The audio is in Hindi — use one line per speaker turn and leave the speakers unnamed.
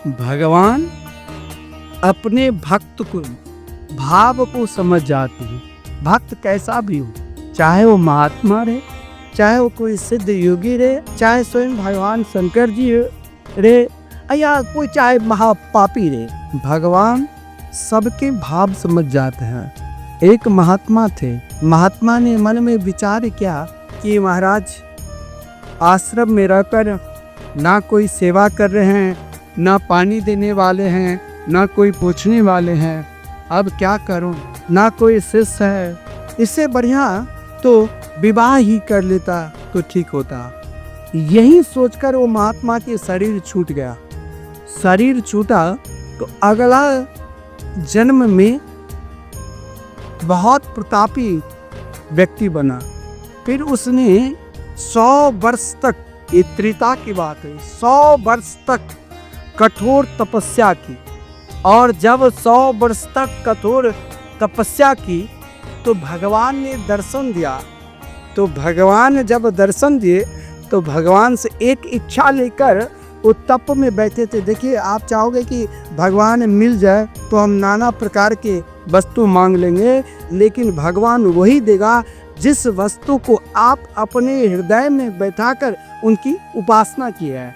भगवान अपने भक्त को भाव को समझ जाते हैं। भक्त कैसा भी हो, चाहे वो महात्मा रहे, चाहे वो कोई सिद्ध योगी रहे, चाहे स्वयं भगवान शंकर जी रहे, या कोई चाहे महापापी रहे, भगवान सबके भाव समझ जाते हैं। एक महात्मा थे, महात्मा ने मन में विचार किया कि महाराज आश्रम में रहकर ना कोई सेवा कर रहे हैं, ना पानी देने वाले हैं, ना कोई पूछने वाले हैं, अब क्या करूं, ना कोई शिष्य है, इससे बढ़िया तो विवाह ही कर लेता तो ठीक होता। यही सोचकर वो महात्मा के शरीर छूट गया। शरीर छूटा तो अगला जन्म में बहुत प्रतापी व्यक्ति बना। फिर उसने 100 वर्ष तक, ये त्रेता की बात है, 100 वर्ष तक कठोर तपस्या की। और जब 100 वर्ष तक कठोर तपस्या की तो भगवान ने दर्शन दिया। तो भगवान जब दर्शन दिए तो भगवान से एक इच्छा लेकर वो तप में बैठे थे। देखिए, आप चाहोगे कि भगवान मिल जाए तो हम नाना प्रकार के वस्तु मांग लेंगे, लेकिन भगवान वही देगा जिस वस्तु को आप अपने हृदय में बैठाकर उनकी उपासना की है।